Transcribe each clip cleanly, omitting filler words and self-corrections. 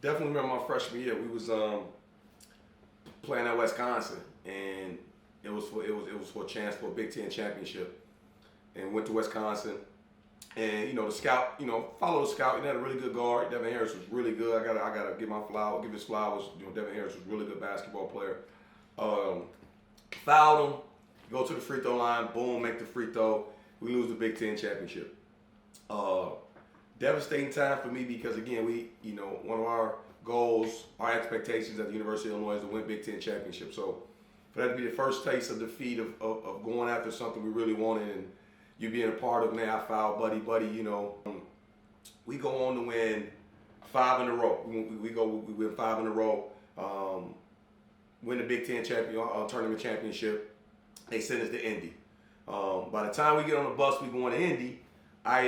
definitely remember my freshman year. We was playing at Wisconsin, and it was for a chance for a Big Ten championship. And went to Wisconsin, and the scout, follow the scout. He had a really good guard. Devin Harris was really good. I gotta give his flowers. Devin Harris was a really good basketball player. Um, Fouled him, go to the free throw line, boom, make the free throw. We lose the Big Ten championship. Uh, Devastating time for me because again, one of our goals, our expectations at the University of Illinois is to win Big Ten championship. So for that to be the first taste of defeat of going after something we really wanted and you being a part of, man, I fouled buddy, we go on to win 5 in a row. We win 5 in a row. Win the Big Ten tournament championship. They send us to Indy. By the time we get on the bus, we going to Indy. I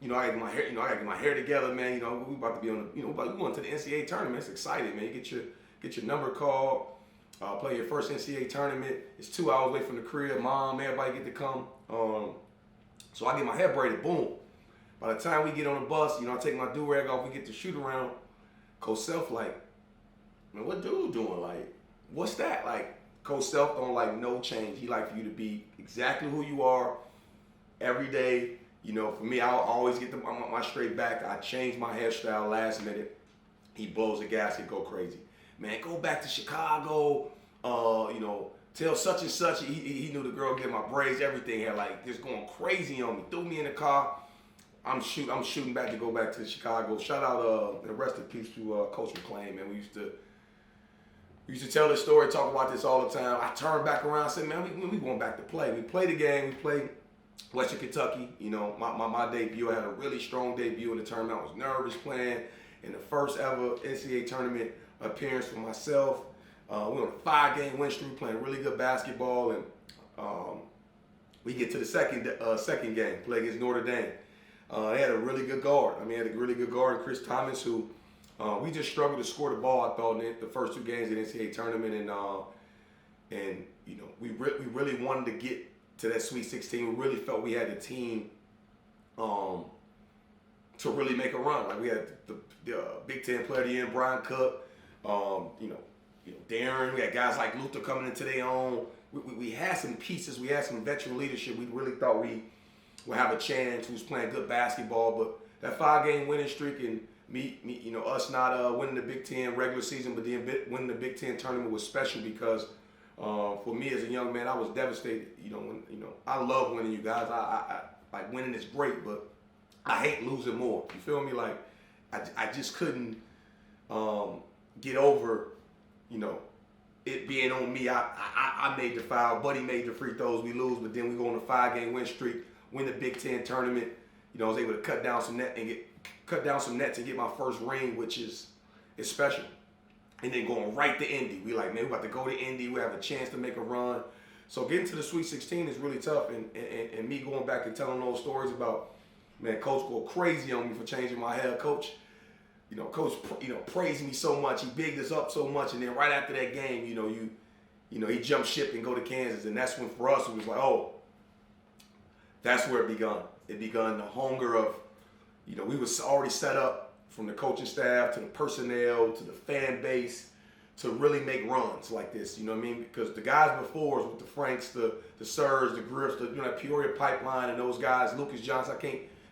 get my hair, I gotta get my hair together, man. We about to be on the, we going to the NCAA tournament. It's exciting, man. You get your number called, play your first NCAA tournament. It's 2 hours away from the crib. Mom, everybody get to come. So I get my hair braided. Boom. By the time we get on the bus, I take my do rag off. We get to shoot around. Coach Self like, man, what dude doing? Like, what's that? Like, Coach Self don't like no change. He like for you to be exactly who you are every day. For me, I'll always get my straight back. I change my hairstyle last minute. He blows the gasket, go crazy. Man, go back to Chicago. Tell such and such. He knew the girl get my braids, everything. Had like just going crazy on me. Threw me in the car. I'm shooting back to go back to Chicago. Shout out the rest of peace to Coach McClain, man. We used to tell this story, talk about this all the time. I turned back around and said, man, we going back to play. We played the game. We played Western Kentucky. My debut. I had a really strong debut in the tournament. I was nervous playing in the first ever NCAA tournament appearance for myself. We were on a 5-game win streak, playing really good basketball, and we get to the second game, play against Notre Dame. They had a really good guard. Had a really good guard, Chris Thomas, who we just struggled to score the ball, I thought, in the first 2 games of the NCAA tournament, and we really wanted to get to that Sweet 16. We really felt we had the team to really make a run. Like we had the Big Ten Player of the Year, Brian Cook, Darren. We had guys like Luther coming into their own. We had some pieces. We had some veteran leadership. We really thought we would have a chance. We was playing good basketball, but that 5-game winning streak and us not winning the Big Ten regular season, but then winning the Big Ten tournament was special because for me as a young man, I was devastated. I love winning, you guys. I like winning is great, but I hate losing more. You feel me? Like I just couldn't get over, it being on me. I made the foul, Buddy made the free throws, we lose, but then we go on a 5-game win streak, win the Big Ten tournament. I was able to cut down some nets and get my first ring, which is special. And then going right to Indy. We like, man, we about to go to Indy. We have a chance to make a run. So getting to the Sweet 16 is really tough. And me going back and telling those stories about, man, Coach go crazy on me for changing my hair. Coach, Coach, praised me so much. He bigged us up so much. And then right after that game, he jumped ship and go to Kansas. And that's when for us it was like, oh, that's where it begun. It begun the hunger of, we was already set up from the coaching staff to the personnel to the fan base to really make runs like this. You know what I mean? Because the guys before us with the Franks, the Sirs, the Griffs, that Peoria Pipeline and those guys, Lucas Johnson,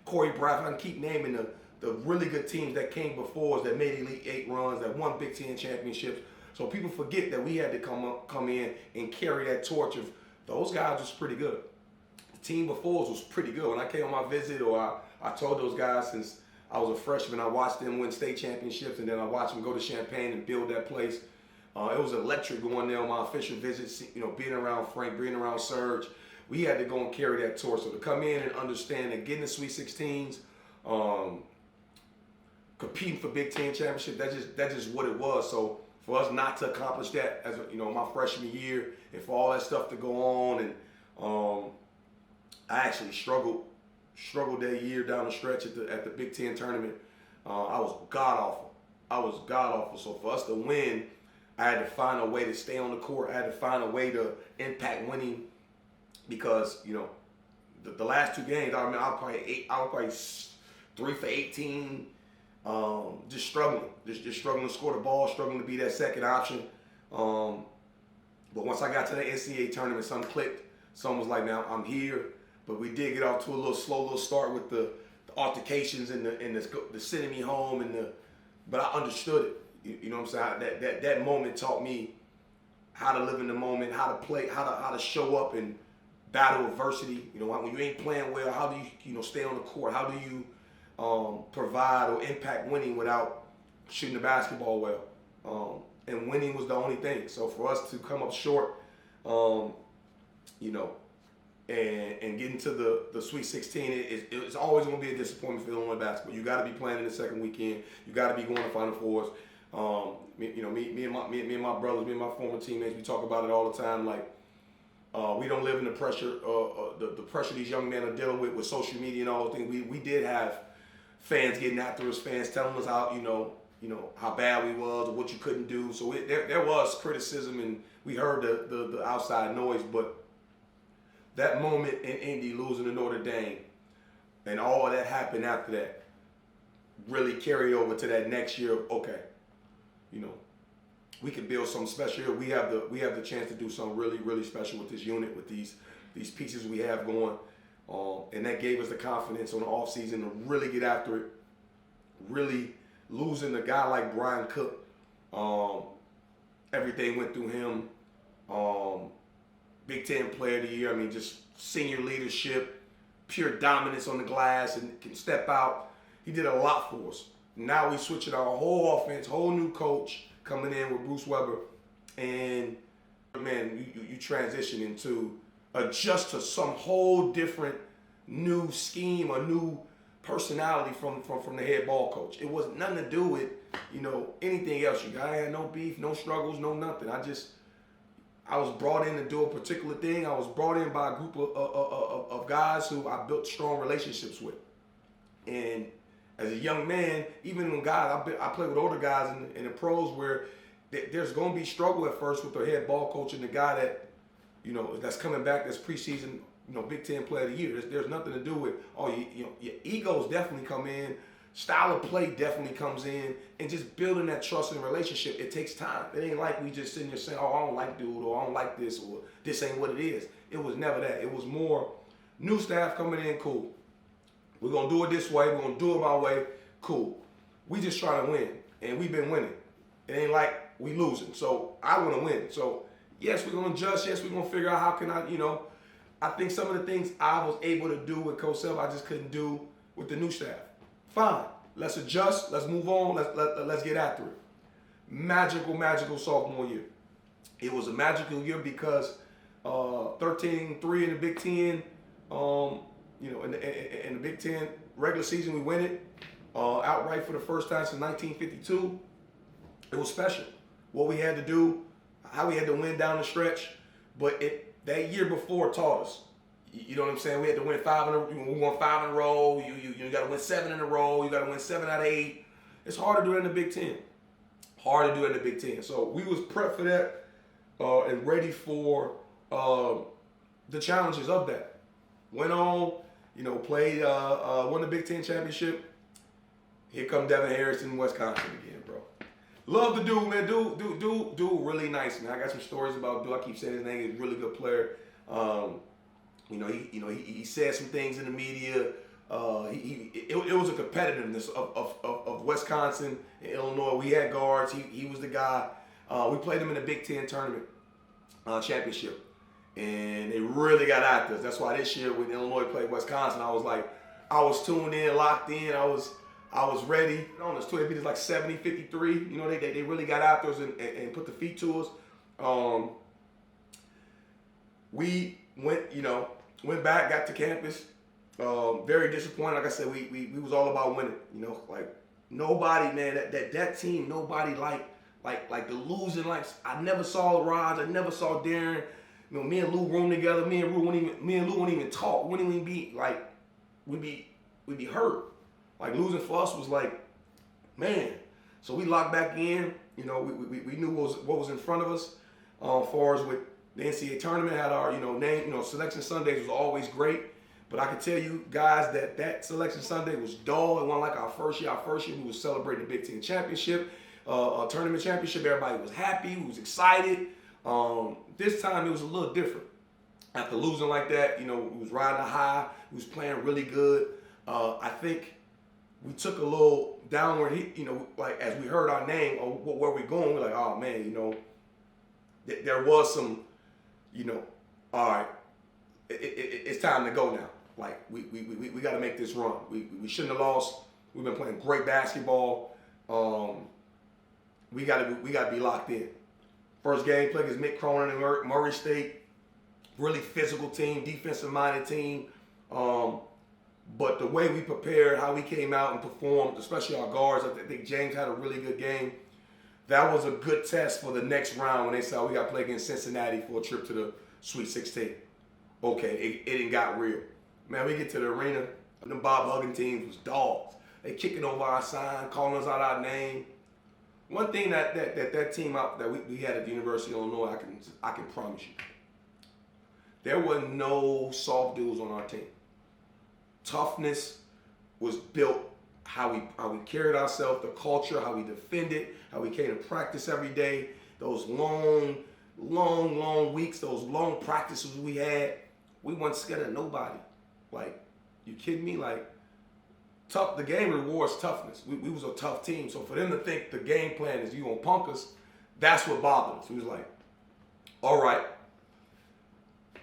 Corey Bradford, I can keep naming the really good teams that came before us that made Elite 8 runs, that won Big Ten championships. So people forget that we had to come in and carry that torch of those guys was pretty good. The team before us was pretty good. When I came on my visit, or I told those guys since I was a freshman, I watched them win state championships, and then I watched them go to Champaign and build that place. It was electric going there on my official visits, being around Frank, being around Serge. We had to go and carry that torch. So to come in and understand that getting the Sweet 16s, competing for Big Ten championship, that's just what it was. So for us not to accomplish that as my freshman year, and for all that stuff to go on, and I actually struggled that year down the stretch at the Big Ten tournament. I was god-awful. So for us to win, I had to find a way to stay on the court. I had to find a way to impact winning because, the last 2 games, I was probably 3 for 18. just struggling, just struggling to score the ball, struggling to be that second option. But once I got to the NCAA tournament, something clicked. Something was like, now I'm here. But we did get off to a little slow little start with the altercations and the sending me home but I understood it. You know what I'm saying? That moment taught me how to live in the moment, how to play, how to show up and battle adversity. You know, when you ain't playing well, how do you stay on the court? How do you provide or impact winning without shooting the basketball well? And winning was the only thing. So for us to come up short, and getting to the Sweet 16, it's always going to be a disappointment for Illinois basketball. You got to be playing in the second weekend. You got to be going to Final Fours. Me and my brothers, me and my former teammates, we talk about it all the time. Like, we don't live in the pressure, the pressure these young men are dealing with social media and all those things. We did have fans getting after us, fans telling us how how bad we was or what you couldn't do. So there was criticism, and we heard the outside noise. But that moment in Indy losing to Notre Dame and all of that happened after that really carried over to that next year of, okay, we can build something special here. We have the chance to do something really, really special with this unit, with these pieces we have going. And that gave us the confidence on the offseason to really get after it. Really losing a guy like Brian Cook, everything went through him. Big Ten Player of the Year. I mean, just senior leadership, pure dominance on the glass, and can step out. He did a lot for us. Now we switching our whole offense, whole new coach coming in with Bruce Weber, and man, you transition into adjust to some whole different new scheme, a new personality from the head ball coach. It was nothing to do with anything else. You guys had no beef, no struggles, no nothing. I was brought in to do a particular thing. I was brought in by a group of guys who I built strong relationships with. And as a young man, even when guys, I play with older guys in the pros where there's going to be struggle at first with the head ball coach and the guy that, that's coming back, that's preseason, Big Ten Player of the Year. There's nothing to do with, your egos definitely come in. Style of play definitely comes in, and just building that trust and relationship, it takes time. It ain't like we just sitting there saying, oh, I don't like dude, or I don't like this, or this ain't what it is. It was never that. It was more new staff coming in, cool. We're going to do it this way. We're going to do it my way, cool. We just trying to win, and we've been winning. It ain't like we losing. So I want to win. So yes, we're going to adjust. Yes, we're going to figure out how can I think some of the things I was able to do with Coach Self, I just couldn't do with the new staff. Fine. Let's adjust. Let's move on. Let's get after it. Magical sophomore year. It was a magical year because 13-3 in the Big Ten. In the Big Ten regular season, we win it outright for the first time since 1952. It was special. What we had to do, how we had to win down the stretch, but that year before taught us. You know what I'm saying? We had to win we won 5 in a row. You got to win 7 in a row. You got to win 7 out of 8. It's hard to do it in the Big Ten. Hard to do it in the Big Ten. So we was prepped for that and ready for the challenges of that. Went on, played, won the Big Ten championship. Here come Devin Harrison, Wisconsin again, bro. Love the dude, man. Dude, really nice, man. I got some stories about dude. I keep saying his name. He's a really good player. He said some things in the media. It was a competitiveness of Wisconsin and Illinois. We had guards. He was the guy. We played him in the Big Ten tournament championship, and they really got after us. That's why this year when Illinois played Wisconsin, I was tuned in, locked in. I was ready. On this tour, they beat us like 70-53. They really got after us and put the feet to us. We went back, got to campus. Very disappointed. Like I said, we was all about winning. Like nobody, man, that team, nobody like the losing. Like I never saw Raj, I never saw Darren. Me and Lou room together. Me and Lou wouldn't even talk. We wouldn't even be like, we'd be hurt. Like losing for us was like, man. So we locked back in. We knew what was in front of us. As far as with the NCAA tournament, had our name. Selection Sundays was always great. But I can tell you guys that selection Sunday was dull. It wasn't like our first year. Our first year we was celebrating the Big Ten championship, tournament championship. Everybody was happy. We was excited. This time it was a little different. After losing like that, we was riding a high. We was playing really good. I think we took a little downward hit, like as we heard our name or where we going, we're like, oh man, there was some, all right, it's time to go now. Like we got to make this run. We shouldn't have lost. We've been playing great basketball. We got to be locked in. First game played against Mick Cronin and Murray State. Really physical team, defensive minded team. But the way we prepared, how we came out and performed, especially our guards, I think James had a really good game. That was a good test for the next round when they said we got to play against Cincinnati for a trip to the Sweet 16. Okay, it ain't got real. Man, we get to the arena, them Bob Huggins teams was dogs. They kicking over our sign, calling us out our name. One thing that team out that we had at the University of Illinois, I can promise you, there were no soft dudes on our team. Toughness was built how we carried ourselves, the culture, how we defended, how we came to practice every day. Those long weeks, those long practices we had, we weren't scared of nobody. Like, you kidding me? Like, tough. The game rewards toughness. We was a tough team. So for them to think the game plan is you gonna punk us, that's what bothered us. We was like, all right,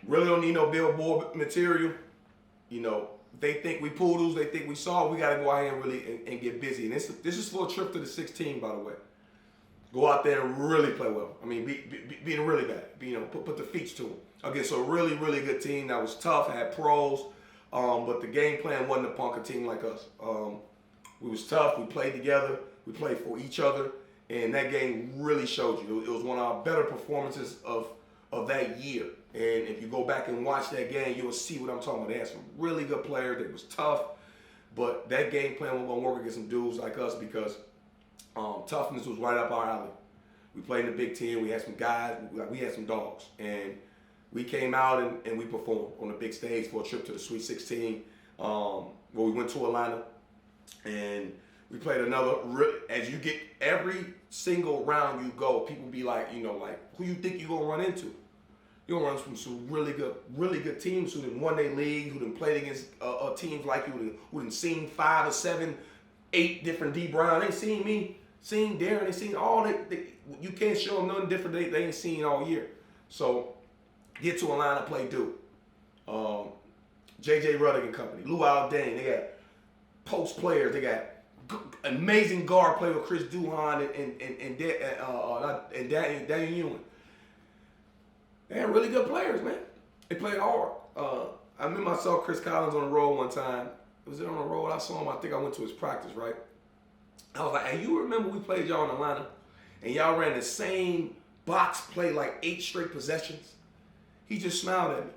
really don't need no billboard material. They think we poodles, they think we saw. We got to go out here and really and get busy. And this is for a trip to the 16, by the way. Go out there and really play well. I mean, being really bad. Put the feet to them. Okay, so really, really good team that was tough, had pros, but the game plan wasn't to punk a team like us. We was tough. We played together. We played for each other, and that game really showed you. It was one of our better performances of that year. And if you go back and watch that game, you'll see what I'm talking about. They had some really good players. It was tough. But that game plan was going to work against some dudes like us because toughness was right up our alley. We played in the Big Ten. We had some guys. We had some dogs. And we came out and we performed on the big stage for a trip to the Sweet 16 where we went to Atlanta. And we played another, as you get every single round you go, people be like, who you think you're going to run into? You're going to run into some really good teams who done won their league, who done played against teams like you, who done seen 5 or 7, 8 different Dee Brown. They ain't seen me, seen Darren, they seen all that. You can't show them nothing different they ain't seen all year. So get to Atlanta, play Duke. J.J. Ruddick and company, Lou Aldane, they got post players, they got amazing guard play with Chris Duhon and Daniel Ewing. They had really good players, man. They played hard. I remember I saw Chris Collins on the road one time. Was it on the road? I saw him. I think I went to his practice, right? I was like, hey, you remember we played y'all in Atlanta? And y'all ran the same box play like 8 straight possessions? He just smiled at me.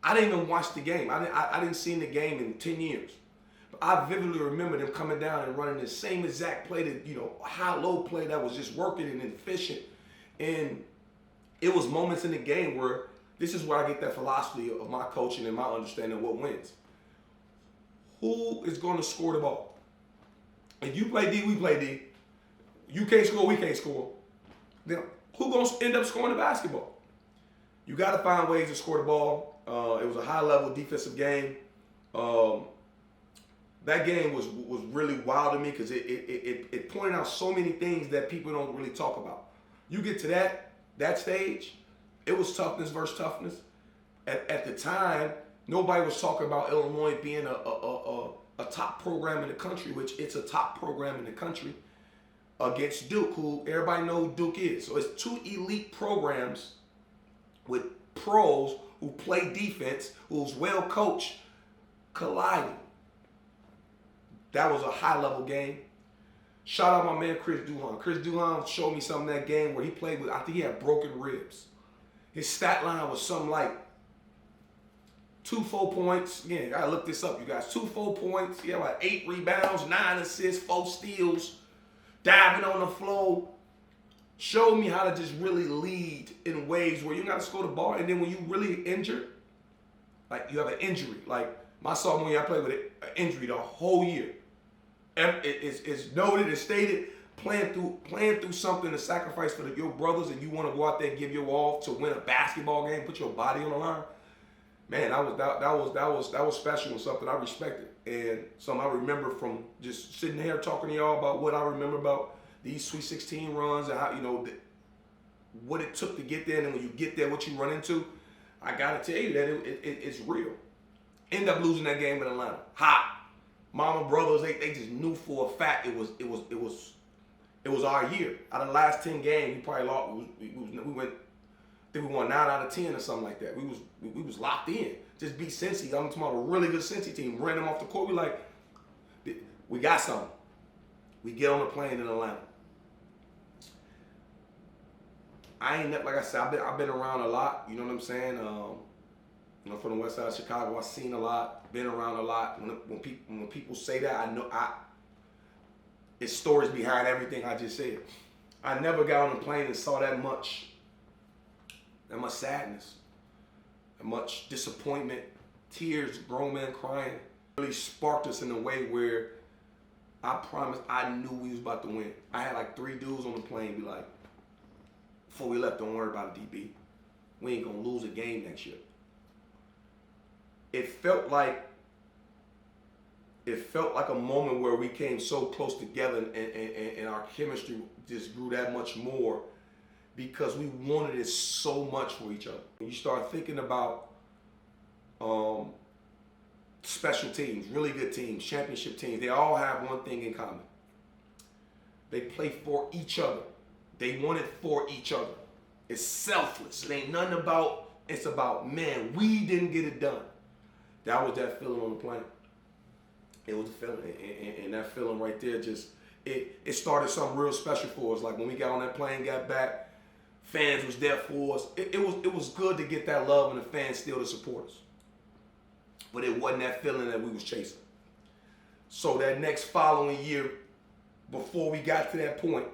I didn't even watch the game. I didn't see the game in 10 years. But I vividly remember them coming down and running the same exact play that, high-low play that was just working and efficient. And it was moments in the game where this is where I get that philosophy of my coaching and my understanding of what wins. Who is going to score the ball? If you play D, we play D. You can't score, we can't score. Then who's going to end up scoring the basketball? You got to find ways to score the ball. It was a high-level defensive game. That game was really wild to me because it pointed out so many things that people don't really talk about. You get to that stage, it was toughness versus toughness. At the time, nobody was talking about Illinois being a top program in the country, which it's a top program in the country, against Duke, who everybody knows who Duke is. So it's 2 elite programs with pros who play defense, who's well coached, colliding. That was a high-level game. Shout out my man Chris Duhon. Chris Duhon showed me something in that game where he played with, I think he had broken ribs. His stat line was something like 2 full points. Yeah, I gotta look this up, you guys. 2 full points. He had like 8 rebounds, 9 assists, 4 steals, diving on the floor. Showed me how to just really lead in ways where you gotta score the ball. And then when you really injured, Like you have an injury. Like my sophomore year, I played with an injury the whole year. It's noted and stated. Playing through something to sacrifice for your brothers, and you want to go out there and give your all to win a basketball game, put your body on the line. Man, that was special and something I respected, and something I remember from just sitting here talking to y'all about what I remember about these Sweet 16 runs and how what it took to get there, and then when you get there, what you run into. I gotta tell you that it's real. End up losing that game in Atlanta. Hot. Mama, brothers, they just knew for a fact it was our year. Out of the last 10 games, we probably lost. We went. I think we won 9 out of 10 or something like that. We was locked in. Just beat Cincy. I'm talking about a really good Cincy team. Ran them off the court. We like, we got something. We get on the plane in Atlanta. I ain't like I said. I've been around a lot. You know what I'm saying? From the west side of Chicago, I've seen a lot. Been around a lot. When people say that, I know it's stories behind everything I just said. I never got on the plane and saw that much sadness, that much disappointment, tears, grown men crying. It really sparked us in a way where I promised I knew we was about to win. I had like 3 dudes on the plane be like, before we left, don't worry about it, DB. We ain't gonna lose a game next year. It felt like a moment where we came so close together and our chemistry just grew that much more because we wanted it so much for each other. When you start thinking about special teams, really good teams, championship teams, they all have one thing in common. They play for each other. They want it for each other. It's selfless. It ain't nothing about, it's about, man, we didn't get it done. That was that feeling on the plane. It was a feeling, and that feeling right there just, it started something real special for us. Like when we got on that plane, got back, fans was there for us. It was good to get that love and the fans still to support us. But it wasn't that feeling that we was chasing. So that next following year, before we got to that point,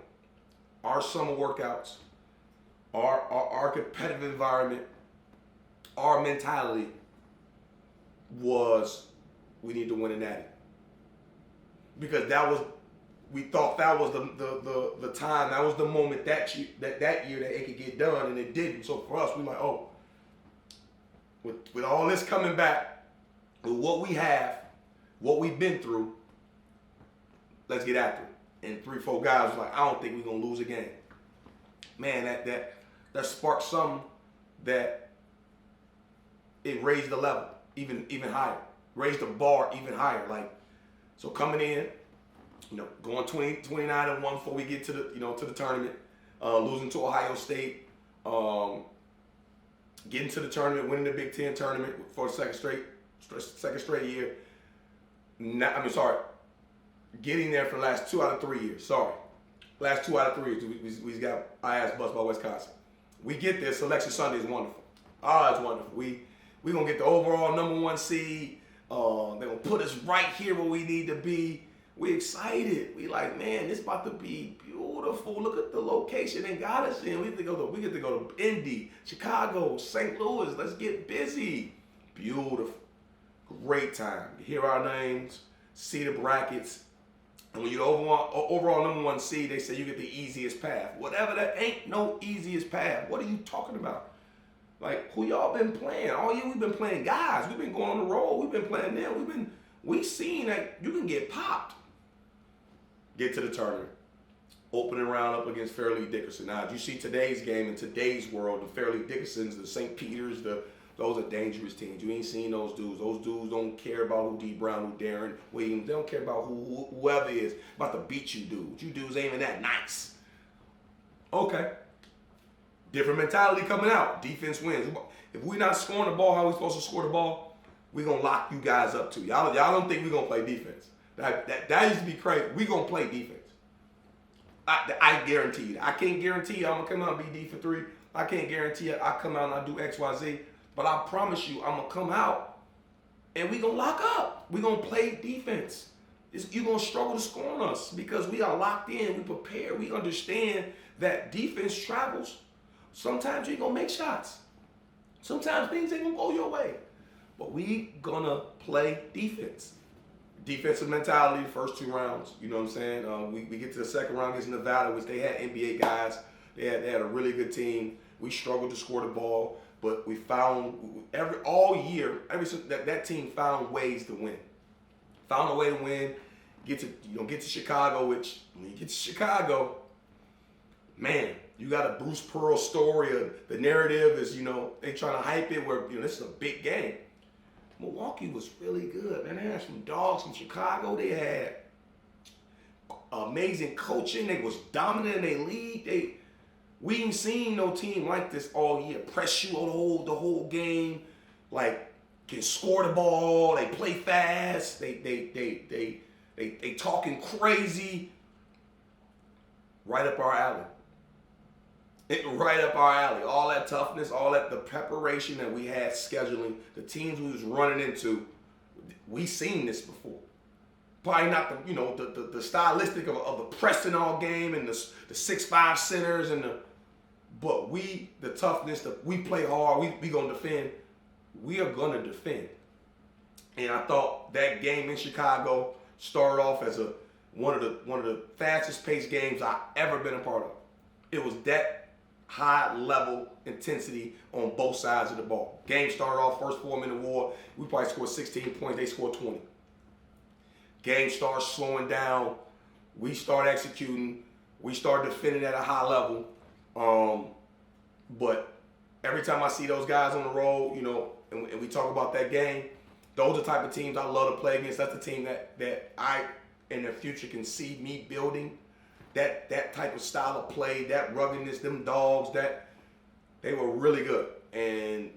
our summer workouts, our competitive environment, our mentality was we need to win a natty. Because we thought that was the time, that was the moment that year that it could get done, and it didn't. So for us, we like, oh, with all this coming back, with what we have, what we've been through, let's get after it. And 3, 4 guys was like, I don't think we're gonna lose a game. Man, that sparked something that it raised the level even higher, raised the bar even higher. Like, so coming in, going 29-1 before we get to the tournament, losing to Ohio State, getting to the tournament, winning the Big Ten tournament for the second straight year. Getting there for the last 2 out of 3 years. Last 2 out of 3 years, we got our ass bust by Wisconsin. We get there, Selection Sunday is wonderful. It's wonderful. We gonna get the overall #1 seed. They're gonna put us right here where we need to be. We excited. We like, man, this about to be beautiful. Look at the location they got us in. We get to go to Indy, Chicago, St. Louis. Let's get busy. Beautiful. Great time. You hear our names, see the brackets. And when you're the overall #1 seed, they say you get the easiest path. Whatever, that ain't no easiest path. What are you talking about? Like, who y'all been playing? All year we've been playing guys. We've been going on the road. We've been playing them. We've seen that you can get popped. Get to the tournament. Opening round up against Fairleigh Dickinson. Now, if you see today's game in today's world, the Fairleigh Dickinsons, the St. Peters, those are dangerous teams. You ain't seen those dudes. Those dudes don't care about who Dee Brown, who Darren Williams. They don't care about whoever is about to beat you dudes. You dudes ain't even that nice. Okay. Different mentality coming out. Defense wins. If we're not scoring the ball how we supposed to score the ball, we're going to lock you guys up too. Y'all don't think we're going to play defense. That used to be crazy. We're going to play defense. I guarantee you that. I can't guarantee you I'm going to come out and be D for 3. I can't guarantee you I come out and I do X, Y, Z. But I promise you I'm going to come out and we're going to lock up. We're going to play defense. You're going to struggle to score on us because we are locked in. We prepare. We understand that defense travels. Sometimes you ain't going to make shots. Sometimes things ain't going to go your way. but we gonna play defense. Defensive mentality, first 2 rounds. You know what I'm saying? We get to the second round against Nevada, which they had NBA guys. They had a really good team. We struggled to score the ball, but we found all year, that team found ways to win. Found a way to win. Get to Chicago, which when you get to Chicago, man, you got a Bruce Pearl story. The narrative is, they trying to hype it where, this is a big game. Milwaukee was really good, man. They had some dogs from Chicago. They had amazing coaching. They was dominant in their league. We ain't seen no team like this all year. Press you on the whole game, like can score the ball. They play fast. They talking crazy. Right up our alley. Right up our alley. All that toughness, the preparation that we had scheduling, the teams we was running into, we seen this before. Probably not the stylistic of the pressing all game and the 6'5" centers but the toughness, we play hard, we gonna defend. We are gonna defend. And I thought that game in Chicago started off as one of the fastest paced games I've ever been a part of. It was that high level intensity on both sides of the ball. Game started off first 4-minute war. We probably scored 16 points. They scored 20. Game starts slowing down. We start executing. We start defending at a high level. But every time I see those guys on the road, and we talk about that game, those are the type of teams I love to play against. That's the team that I, in the future, can see me building. That type of style of play, that ruggedness, them dogs, they were really good. And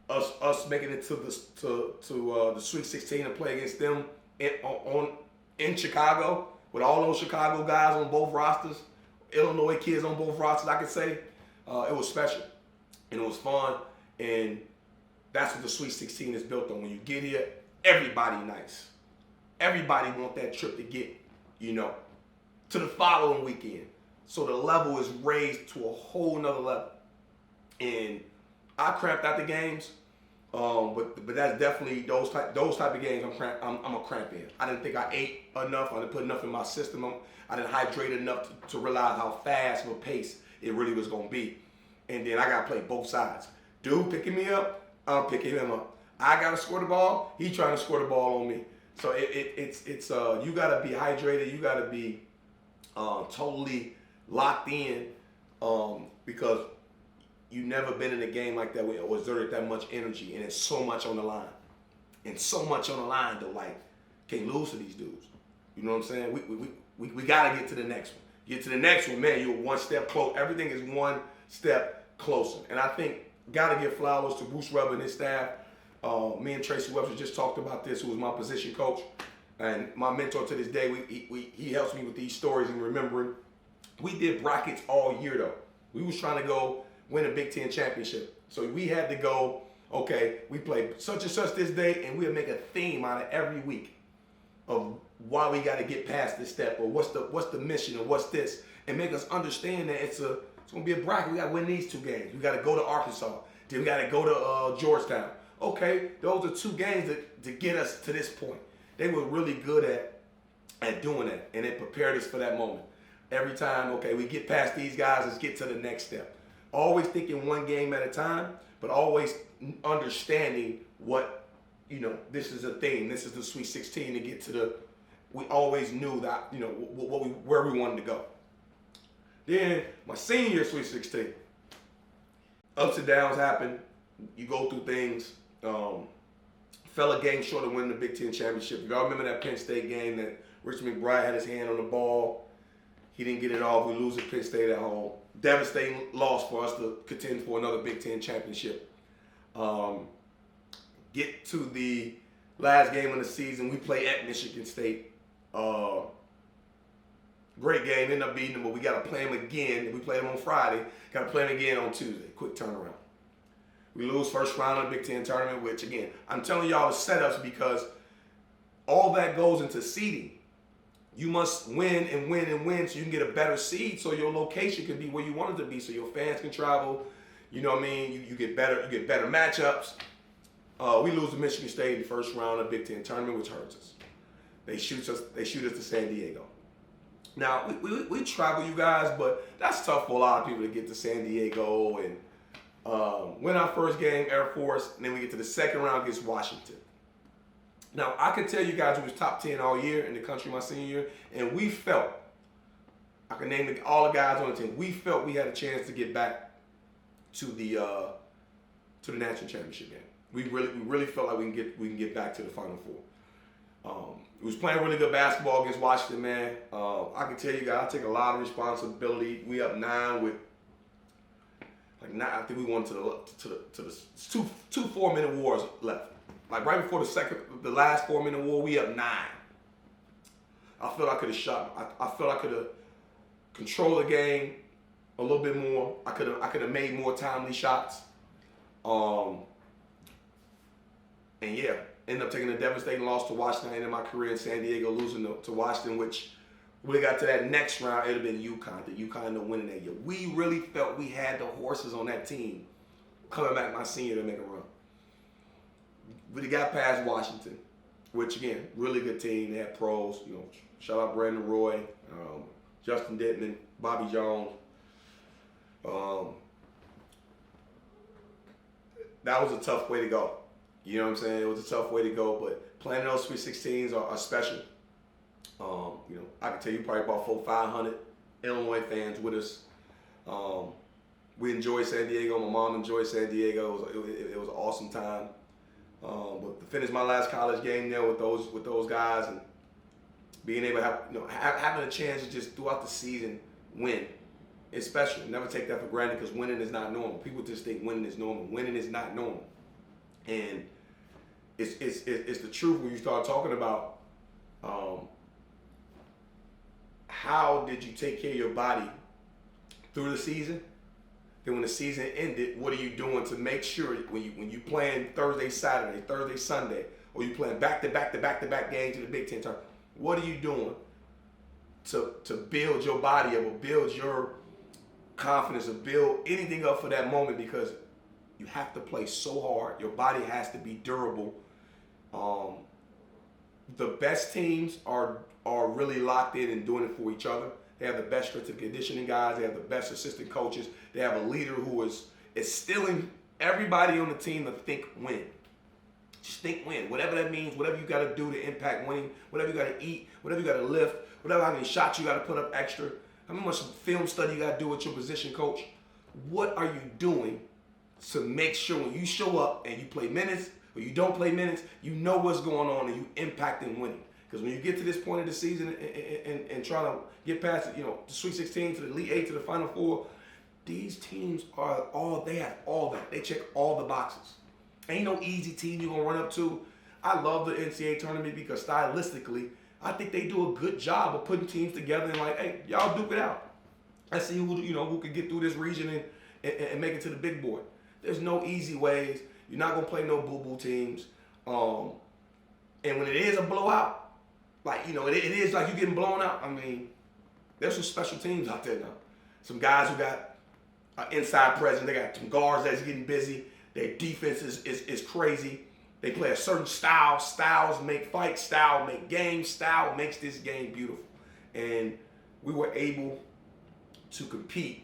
us making it to the Sweet 16 and play against them in Chicago with all those Chicago guys on both rosters, Illinois kids on both rosters, I could say, it was special and it was fun. And that's what the Sweet 16 is built on. When you get here, everybody nice. Everybody want that trip to get, to the following weekend. So the level is raised to a whole nother level. And I cramped out the games, but that's definitely those type of games I'm a cramp in. I didn't think I ate enough. I didn't put enough in my system. I didn't hydrate enough to realize how fast of a pace it really was going to be. And then I got to play both sides. Dude picking me up, I'm picking him up. I got to score the ball, he trying to score the ball on me. So it's you got to be hydrated. You got to be totally locked in because you've never been in a game like that where it exerted that much energy and it's so much on the line. And so much on the line to can't lose to these dudes. You know what I'm saying? We got to get to the next one. Get to the next one, man, you're one step close. Everything is one step closer. And I think got to give flowers to Bruce Weber and his staff. Me and Tracy Webster just talked about this, who was my position coach. And my mentor to this day, he helps me with these stories and remembering. We did brackets all year, though. We was trying to go win a Big Ten championship. So we had to go, okay, we play such and such this day, and we'll make a theme out of every week of why we got to get past this step, or what's the mission, or what's this, and make us understand that it's going to be a bracket. We got to win these 2 games. We got to go to Arkansas. Then we got to go to Georgetown. Okay, those are 2 games to get us to this point. They were really good at doing that, and it prepared us for that moment. Every time, okay, we get past these guys, let's get to the next step. Always thinking one game at a time, but always understanding what, this is a thing. This is the Sweet 16 to get to we always knew that, where we wanted to go. Then my senior year, Sweet 16, ups and downs happen. You go through things. Fell a game short of winning the Big Ten championship. Y'all remember that Penn State game that Rich McBride had his hand on the ball. He didn't get it off. We lose at Penn State at home. Devastating loss for us to contend for another Big Ten championship. Get to the last game of the season. We play at Michigan State. Great game. Ended up beating them, but we got to play them again. We played them on Friday. Got to play them again on Tuesday. Quick turnaround. We lose first round of the Big Ten tournament, which, again, I'm telling y'all the setups because all that goes into seeding. You must win and win and win so you can get a better seed so your location can be where you want it to be so your fans can travel. You know what I mean? You get better matchups. We lose to Michigan State in the first round of the Big Ten tournament, which hurts us. They shoot us to San Diego. Now, we travel, you guys, but that's tough for a lot of people to get to San Diego and win our first game, Air Force, and then we get to the second round against Washington. Now, I can tell you guys we was top 10 all year in the country my senior year, and we felt, I can name all the guys on the team, we felt we had a chance to get back to the national championship game. We really felt like we can get back to the Final Four. We was playing really good basketball against Washington, man. I can tell you guys, I take a lot of responsibility. We up 9 with I think we won to the two 4-minute wars left. Like right before the last 4-minute war, we up 9. I felt I could have shot. I felt I could have controlled the game a little bit more. I could have made more timely shots. And yeah, ended up taking a devastating loss to Washington. I ended my career in San Diego, losing to Washington, which we got to that next round. It would have been UConn. The UConn ended up winning that year. We really felt we had the horses on that team coming back my senior to make a run. We got past Washington, which again, really good team. They had pros. You know, shout out Brandon Roy, Justin Dittman, Bobby Jones. That was a tough way to go. You know what I'm saying? It was a tough way to go, but playing those Sweet 16s are special. You know, I can tell you probably about 400-500 Illinois fans with us. We enjoyed San Diego. My mom enjoyed San Diego. It was an awesome time. But to finish my last college game there with those guys and being able to have, you know, having a chance to just throughout the season win, it's special. Never take that for granted because winning is not normal. People just think winning is normal. Winning is not normal, and it's the truth when you start talking about how did you take care of your body through the season. Then when the season ended, what are you doing to make sure when you playing Thursday, Saturday, Thursday, Sunday, or you playing back-to-back games in the Big Ten tournament? What are you doing to build your body up or build your confidence or build anything up for that moment? Because you have to play so hard. Your body has to be durable. The best teams are really locked in and doing it for each other. They have the best strength and conditioning guys. They have the best assistant coaches. They have a leader who is instilling everybody on the team to think win. Just think win. Whatever that means, whatever you got to do to impact winning, whatever you got to eat, whatever you got to lift, whatever how many shots you got to put up extra, how much film study you got to do with your position coach. What are you doing to make sure when you show up and you play minutes or you don't play minutes, you know what's going on and you impacting winning? Because when you get to this point of the season and trying to get past it, you know, the Sweet 16 to the Elite 8 to the Final Four, these teams they have all that. They check all the boxes. Ain't no easy team you're going to run up to. I love the NCAA tournament because stylistically, I think they do a good job of putting teams together and like, hey, y'all duke it out. Let's see who can get through this region and make it to the big board. There's no easy ways. You're not going to play no boo-boo teams. And when it is a blowout, like, you know, it is like you getting blown out. I mean, there's some special teams out there now. Some guys who got inside presence. They got some guards that's getting busy. Their defense is crazy. They play a certain style. Styles make fights. Style make games. Style makes this game beautiful. And we were able to compete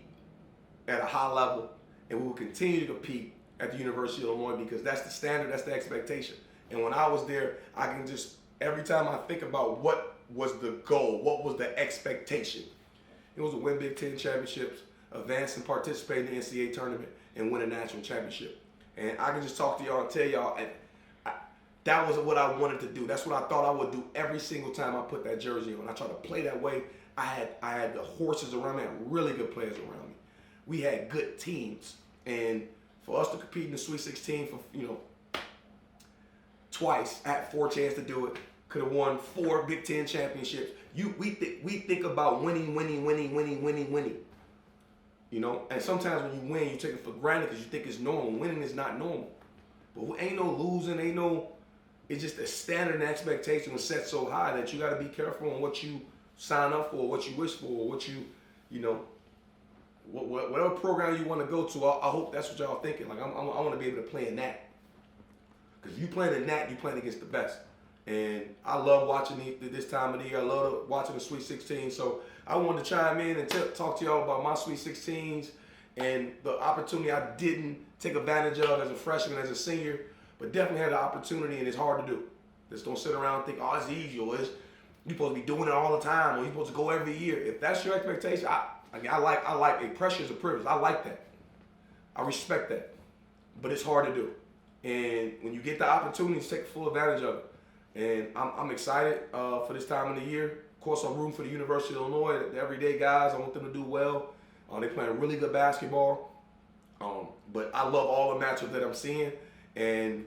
at a high level, and we will continue to compete at the University of Illinois because that's the standard, that's the expectation. And when I was there, I can just, every time I think about what was the goal, what was the expectation, it was to win Big Ten championships, advance and participate in the NCAA tournament, and win a national championship. And I can just talk to y'all and tell y'all, that was what I wanted to do. That's what I thought I would do every single time I put that jersey on. I tried to play that way. I had the horses around me. I had really good players around me. We had good teams. And for us to compete in the Sweet 16 for, you know, twice, I had 4 chances to do it. Could have won 4 Big Ten championships. We think about winning. You know, and sometimes when you win, you take it for granted because you think it's normal. Winning is not normal. But ain't no losing, it's just a standard and expectation was set so high that you got to be careful on what you sign up for, what you wish for, what you know, whatever program you want to go to. I hope that's what y'all thinking. Like, I want to be able to play in that. Because you playing in that, you playing against the best. And I love watching this time of the year. I love watching the Sweet 16. So I wanted to chime in and talk to y'all about my Sweet 16s and the opportunity I didn't take advantage of as a freshman, as a senior, but definitely had the opportunity, and it's hard to do. Just don't sit around and think, oh, it's easy, or you're supposed to be doing it all the time, or you're supposed to go every year. If that's your expectation, I like it. Pressure is a privilege. I like that. I respect that. But it's hard to do. And when you get the opportunity, take full advantage of it. And I'm excited for this time of the year. Of course, I'm rooting for the University of Illinois, the everyday guys. I want them to do well. They're playing really good basketball. But I love all the matchups that I'm seeing. And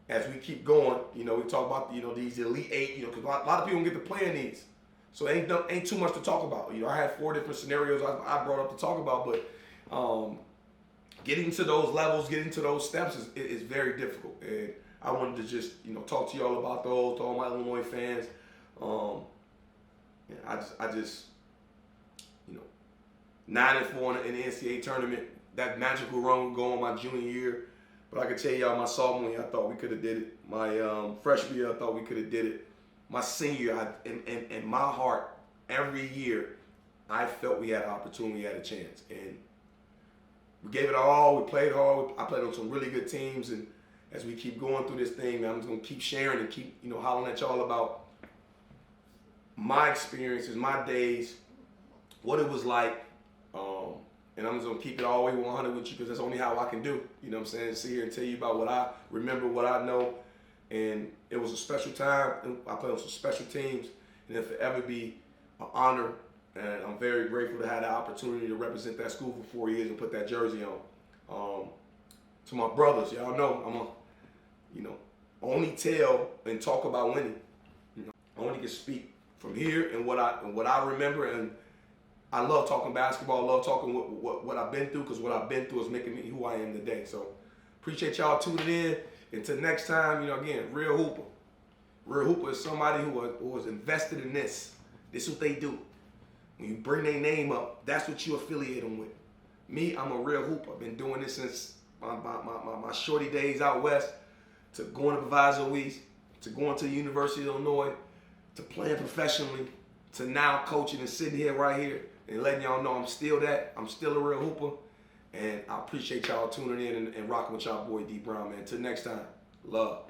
as we keep going, we talk about, these Elite Eight, because a lot of people don't get to play in these. So ain't too much to talk about. I had 4 different scenarios I brought up to talk about, but getting to those levels, getting to those steps is very difficult. And I wanted to just, talk to y'all about those, to all my Illinois fans. I just 9-4 in the NCAA tournament. That magical run would go on my junior year. But I can tell y'all, my sophomore year, I thought we could have did it. My freshman year, I thought we could have did it. My senior year, in my heart, every year, I felt we had an opportunity, we had a chance. And we gave it all. We played hard. I played on some really good teams. And as we keep going through this thing, man, I'm just going to keep sharing and keep, hollering at y'all about my experiences, my days, what it was like. And I'm just going to keep it all the way 100 with you, because that's only how I can do. You know what I'm saying? Sit here and tell you about what I remember, what I know. And it was a special time. I played on some special teams. And it'll forever be an honor. And I'm very grateful to have the opportunity to represent that school for 4 years and put that jersey on. To my brothers, y'all know I'm only tell and talk about winning. I only can speak from here and what I remember, and I love talking basketball. I love talking what I've been through, because what I've been through is making me who I am today. So appreciate y'all tuning in. Until next time, again, Real Hooper. Real Hooper is somebody who was invested in this. This is what they do. When you bring their name up, that's what you affiliate them with. Me, I'm a real hooper. I've been doing this since my shorty days out west, to going to Proviso East, to going to the University of Illinois, to playing professionally, to now coaching and sitting here right here and letting y'all know I'm still that. I'm still a real hooper. And I appreciate y'all tuning in and rocking with y'all boy Dee Brown, man. Until next time, love.